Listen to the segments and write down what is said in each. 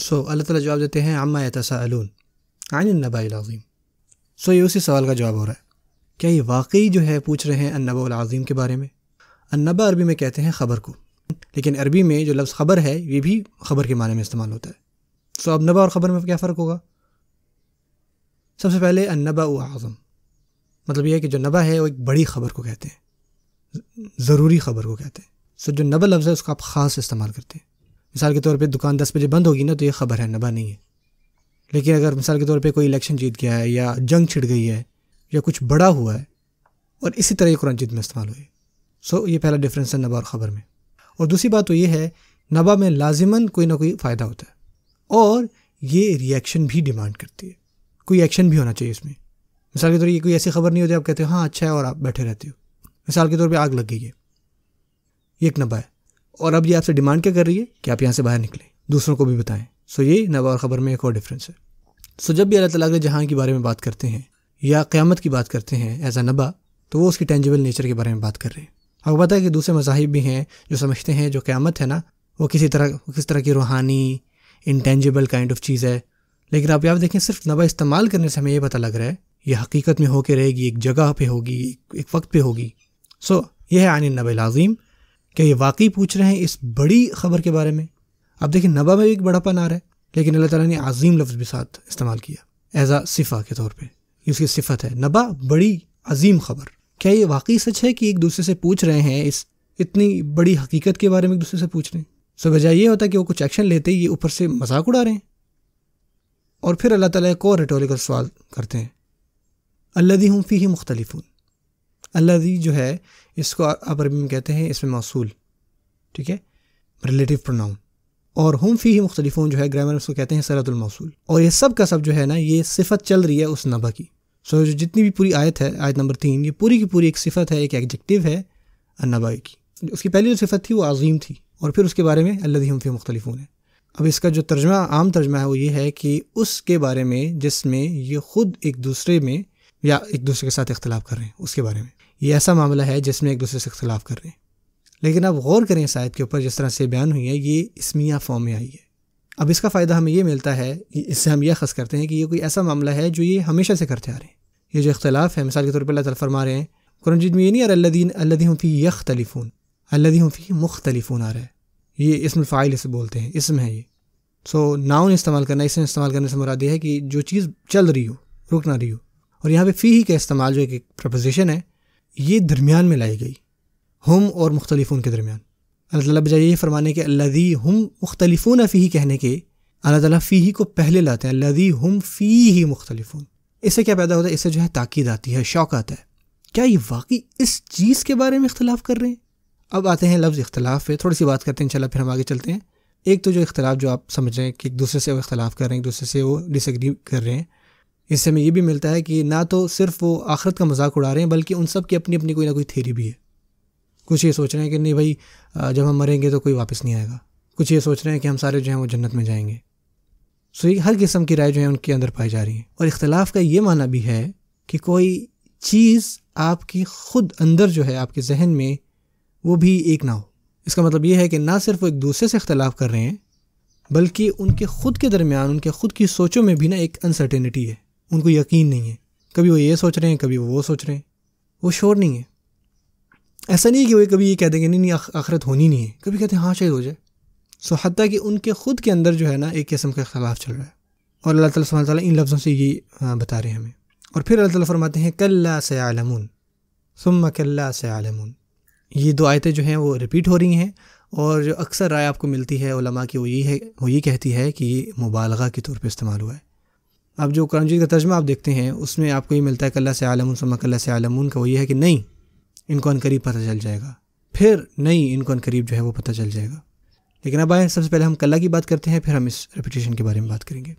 اللہ تعالیٰ جواب دیتے ہیں عما یتساءلون عن النبأ العظیم. یہ اسی سوال کا جواب ہو رہا ہے. کیا یہ واقعی جو ہے پوچھ رہے ہیں النبأ العظیم کے بارے میں؟ النبأ عربی میں کہتے ہیں خبر کو، لیکن عربی میں جو لفظ خبر ہے یہ بھی خبر کے معنی میں استعمال ہوتا ہے. اب نبأ اور خبر میں کیا فرق ہوگا؟ سب سے پہلے النبأ اعظم، مطلب یہ ہے کہ جو نبأ ہے وہ ایک بڑی خبر کو کہتے ہیں، ضروری خبر کو کہتے ہیں. جو نبأ لفظ ہے اس کو آپ خاص استعمال کرتے ہیں. مثال کے طور پہ دکان 10 بجے بند ہوگی نا تو یہ خبر ہے، نبأ نہیں ہے. لیکن اگر مثال کے طور پہ کوئی الیکشن جیت گیا ہے یا جنگ چھڑ گئی ہے یا کچھ بڑا ہوا ہے، اور اسی طرح یہ قرآن مجید میں استعمال ہوئی. یہ پہلا ڈفرینس ہے نبأ اور خبر میں. اور دوسری بات تو یہ ہے نبأ میں لازماً کوئی نہ کوئی فائدہ ہوتا ہے، اور یہ ری ایکشن بھی ڈیمانڈ کرتی ہے، کوئی ایکشن بھی ہونا چاہیے اس میں. مثال کے طور پر یہ کوئی ایسی خبر نہیں ہوتی آپ کہتے ہو ہاں اچھا ہے اور آپ بیٹھے رہتے ہو. مثال کے طور پہ آگ لگ گئی ہے، یہ ایک نبأ ہے، اور اب یہ آپ سے ڈیمانڈ کیا کر رہی ہے کہ آپ یہاں سے باہر نکلیں، دوسروں کو بھی بتائیں. یہ نبأ اور خبر میں ایک اور ڈفرینس ہے. جب بھی اللہ تعالیٰ کے جہاں کے بارے میں بات کرتے ہیں یا قیامت کی بات کرتے ہیں ایز اے نبأ، تو وہ اس کی ٹینجیبل نیچر کے بارے میں بات کر رہے ہیں. آپ کو پتہ ہے کہ دوسرے مذاہب بھی ہیں جو سمجھتے ہیں جو قیامت ہے نا وہ کس طرح کی روحانی انٹینجیبل کائنڈ آف چیز ہے. لیکن آپ دیکھیں صرف نبأ استعمال کرنے سے ہمیں یہ پتہ لگ رہا ہے یہ حقیقت میں ہو کے رہے گی، ایک جگہ پہ ہوگی، ایک وقت پہ ہوگی. یہ ہے عن النبأ العظیم. کہ یہ واقعی پوچھ رہے ہیں اس بڑی خبر کے بارے میں. اب دیکھیں نبأ میں بھی ایک بڑا پن آ رہا ہے، لیکن اللہ تعالیٰ نے عظیم لفظ بھی ساتھ استعمال کیا ایز اے صفہ کے طور پہ. یہ اس کی صفت ہے، نبأ بڑی عظیم خبر. کیا یہ واقعی سچ ہے کہ ایک دوسرے سے پوچھ رہے ہیں اس اتنی بڑی حقیقت کے بارے میں، ایک دوسرے سے پوچھ رہے ہیں؟ بجائے یہ ہوتا ہے کہ وہ کچھ ایکشن لیتے یہ اوپر سے مذاق اڑا رہے ہیں. اور پھر اللہ تعالیٰ ایک اور ریٹوریکل سوال کرتے ہیں الذی ہم فیہ مختلفون. الذی جو ہے اس کو آپ عربی میں کہتے ہیں اس میں موصول، ٹھیک ہے، ریلیٹیو پروناؤن. اور ہم فیہ مختلفون جو ہے گرامر میں اس کو کہتے ہیں صلۃ الموصول. اور یہ سب کا سب جو ہے نا یہ صفت چل رہی ہے اس نبأ کی. جو جتنی بھی پوری آیت ہے، آیت نمبر 3، یہ پوری کی پوری ایک صفت ہے، ایک ایڈجیکٹیو ہے النبأ کی. اس کی پہلی جو صفت تھی وہ عظیم تھی، اور پھر اس کے بارے میں الذی ہم فیہ مختلفون ہے. اب اس کا جو ترجمہ عام ترجمہ ہے وہ یہ ہے کہ اس کے بارے میں جس میں یہ خود ایک دوسرے میں یا ایک دوسرے کے ساتھ اختلاف کر رہے ہیں، اس کے بارے میں یہ ایسا معاملہ ہے جس میں ایک دوسرے سے اختلاف کر رہے ہیں. لیکن اب غور کریں اس آیت کے اوپر جس طرح سے بیان ہوئی ہے، یہ اسمیہ فارم میں آئی ہے. اب اس کا فائدہ ہمیں یہ ملتا ہے، اس سے ہم یہ اخذ کرتے ہیں کہ یہ کوئی ایسا معاملہ ہے جو یہ ہمیشہ سے کرتے آ رہے ہیں. یہ جو اختلاف ہے، مثال کے طور پر اللہ تعالیٰ فرما رہے ہیں قرآن مجید میں یہ نہیں آ رہا الذی ہم فیہ یختلفون، الذی ہم فیہ مختلفون آ رہا ہے. یہ اسم الفاعل اسے بولتے ہیں، اسم ہے یہ. ناؤن استعمال کرنا، اسم استعمال کرنے سے مراد یہ ہے کہ جو چیز چل رہی ہو، رک نہ رہی ہو. اور یہاں پہ فیہ کا استعمال جو ایک پرپوزیشن ہے یہ درمیان میں لائی گئی، ہم اور مختلفون کے درمیان. اللہ تعالیٰ بجائے یہ فرمانے کے الذی ہم مختلفون فیہ کہنے کے، اللہ تعالیٰ فیہ کو پہلے لاتے ہیں، الذی ہم فیہ مختلفون. اس سے کیا پیدا ہوتا ہے؟ اس سے جو ہے تاکید آتی ہے، شوق آتا ہے. کیا یہ واقعی اس چیز کے بارے میں اختلاف کر رہے ہیں؟ اب آتے ہیں لفظ اختلاف پہ، تھوڑی سی بات کرتے ہیں انشاءاللہ، پھر ہم آگے چلتے ہیں. ایک تو جو اختلاف جو آپ سمجھ رہے ہیں کہ ایک دوسرے سے وہ اختلاف کر رہے ہیں، ایک دوسرے سے وہ ڈس ایگری کر رہے ہیں، اس سے ہمیں یہ بھی ملتا ہے کہ نہ تو صرف وہ آخرت کا مذاق اڑا رہے ہیں بلکہ ان سب کی اپنی اپنی کوئی نہ کوئی تھیری بھی ہے. کچھ یہ سوچ رہے ہیں کہ نہیں بھائی جب ہم مریں گے تو کوئی واپس نہیں آئے گا. کچھ یہ سوچ رہے ہیں کہ ہم سارے جو ہیں وہ جنت میں جائیں گے. یہ ہر قسم کی رائے جو ہے ان کے اندر پائی جا رہی ہیں. اور اختلاف کا یہ معنی بھی ہے کہ کوئی چیز آپ کی خود اندر جو ہے آپ کے ذہن میں وہ بھی ایک نہ ہو. اس کا مطلب یہ ہے کہ نہ صرف وہ ایک دوسرے سے اختلاف کر رہے ہیں بلکہ ان کے خود کے درمیان، ان کے خود کی سوچوں میں بھی نا ایک انسرٹینٹی ہے. ان کو یقین نہیں ہے، کبھی وہ یہ سوچ رہے ہیں کبھی وہ سوچ رہے ہیں، وہ شور نہیں ہے. ایسا نہیں کہ وہ کبھی یہ کہہ دیں گے نہیں آخرت ہونی نہیں ہے، کبھی کہتے ہیں ہاں شاید ہو جائے. حتیٰ کہ ان کے خود کے اندر جو ہے نا ایک قسم کا اختلاف چل رہا ہے. اور اللہ تعالیٰ سبحانہ تعالیٰ ان لفظوں سے یہ بتا رہے ہیں ہمیں. اور پھر اللہ تعالیٰ فرماتے ہیں کلا سیعلمون ثم کلا سیعلمون. یہ دو آیتیں جو ہیں وہ ریپیٹ ہو رہی ہیں، اور جو اکثر رائے آپ کو ملتی ہے علماء کی وہ یہ کہتی ہے کہ یہ مبالغہ کے طور پہ استعمال ہوا ہے. اب جو قرآن مجید کا ترجمہ آپ دیکھتے ہیں اس میں آپ کو یہ ملتا ہے کلا سیعلمون ثم کلا سیعلمون کا وہ یہ ہے کہ نہیں ان کو عنقریب پتہ چل جائے گا، پھر نہیں ان کو عنقریب جو ہے وہ پتہ چل جائے گا. لیکن اب آئے سب سے پہلے ہم کلا کی بات کرتے ہیں، پھر ہم اس ریپیٹیشن کے بارے میں بات کریں گے.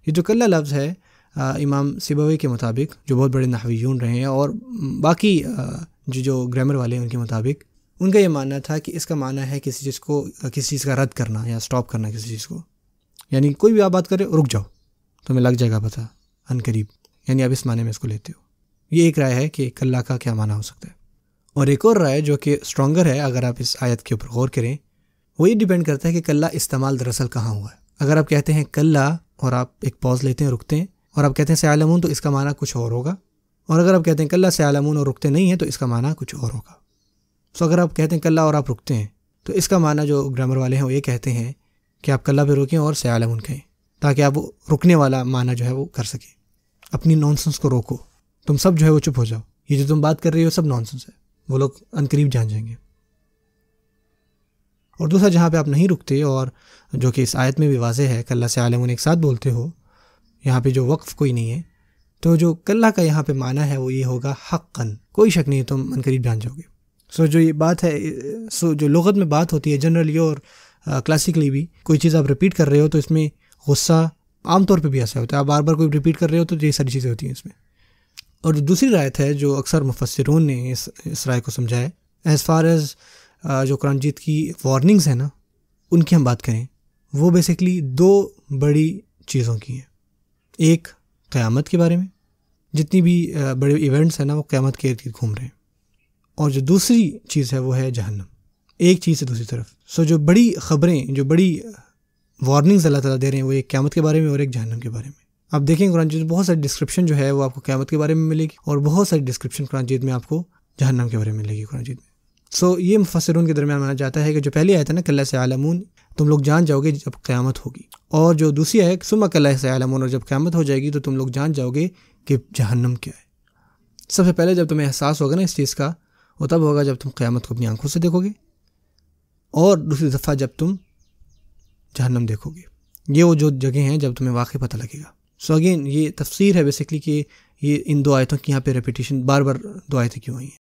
یہ جو کلا لفظ ہے امام سیبوی کے مطابق جو بہت بڑے نحویون رہے ہیں اور باقی جو گرامر والے ہیں ان کے مطابق ان کا یہ ماننا تھا کہ اس کا معنی ہے کسی چیز کا رد کرنا یا سٹاپ کرنا کسی چیز کو. یعنی کوئی بھی آپ بات کرے رک جاؤ تمہیں لگ جائے گا پتہ عنقریب، یعنی آپ اس معنی میں اس کو لیتے ہو. یہ ایک رائے ہے کہ کلا کا کیا معنی ہو سکتا ہے. اور ایک اور رائے جو کہ اسٹرانگر ہے اگر آپ اس آیت کے اوپر غور کریں، وہ یہ ڈیپینڈ کرتا ہے کہ کلا استعمال دراصل کہاں ہوا ہے. اگر آپ کہتے ہیں کلا اور آپ ایک پاز لیتے ہیں، رکتے ہیں، اور آپ کہتے ہیں سیعلمون، تو اس کا معنی کچھ اور ہوگا، اور اگر آپ کہتے ہیں کلا سیعلمون اور رکتے نہیں ہیں تو اس کا معنی کچھ اور ہوگا۔ سو اگر آپ کہتے ہیں کلا اور آپ رکتے ہیں تو اس کا معنی جو گرامر والے ہیں وہ یہ کہتے ہیں کہ آپ کلا پہ رکیں اور سیعلمون کہیں، تاکہ آپ وہ رکنے والا معنی جو ہے وہ کر سکیں۔ اپنی نانسنس کو روکو، تم سب جو ہے وہ چپ ہو جاؤ، یہ جو تم بات کر رہی ہو سب نانسنس ہے، وہ لوگ عنقریب جان جائیں گے۔ اور دوسرا جہاں پہ آپ نہیں رکتے، اور جو کہ اس آیت میں بھی واضح ہے، کلا سیعلمون ایک ساتھ بولتے ہو، یہاں پہ جو وقف کوئی نہیں ہے، تو جو کلا کا یہاں پہ معنی ہے وہ یہ ہوگا حقاً، کوئی شک نہیں تم عنقریب جان جاؤ گے۔ سو جو یہ بات ہے، جو لغت میں بات ہوتی ہے جنرلی اور کلاسیکلی بھی، کوئی چیز آپ ریپیٹ کر رہے ہو تو اس میں غصہ عام طور پہ بھی ایسا ہوتا ہے، آپ بار بار کوئی ریپیٹ کر رہے ہو تو یہ ساری چیزیں ہوتی ہیں اس میں۔ اور جو دوسری رایت ہے جو اکثر مفسرون نے اس رائے کو سمجھا ہے، ایز فار ایز جو قرآن مجید کی وارننگز ہیں نا، ان کی ہم بات کریں، وہ بیسکلی دو بڑی چیزوں کی ہیں۔ ایک قیامت کے بارے میں، جتنی بھی بڑے ایونٹس ہیں نا وہ قیامت کے ارد گھوم رہے ہیں، اور جو دوسری چیز ہے وہ ہے جہنم، ایک چیز سے دوسری طرف۔ سو جو بڑی خبریں، جو بڑی وارننگز اللہ تعالیٰ دے رہے ہیں وہ ایک قیامت کے بارے میں اور ایک جہنم کے بارے میں۔ آپ دیکھیں قرآن مجید بہت ساری ڈسکرپشن جو ہے وہ آپ کو قیامت کے بارے میں ملے گی، اور بہت ساری ڈسکرپشن قرآن مجید میں آپ کو جہنم کے بارے میں ملے گی قرآن مجید میں۔ سو یہ مفسرون کے درمیان مانا جاتا ہے کہ جو پہلی آیت ہے نا کلا سیعلمون، تم لوگ جان جاؤ گے جب قیامت ہوگی، اور جو دوسری ہے ثم کلا سیعلمون، اور جب قیامت ہو جائے گی تو تم لوگ جان جاؤ گے کہ جہنم کیا ہے۔ سب سے پہلے جب تمہیں احساس ہوگا نا اس چیز کا، وہ تب ہوگا جب تم قیامت کو اپنی آنکھوں سے دیکھو گے، اور دوسری دفعہ جب تم جہنم دیکھو گے۔ یہ وہ جو جگہیں ہیں جب تمہیں واقعی پتہ لگے گا۔ سو اگین یہ تفسیر ہے بیسکلی کہ یہ ان دو آیتوں کی یہاں پہ ریپیٹیشن، بار بار دو آیتیں کیوں آئی ہیں۔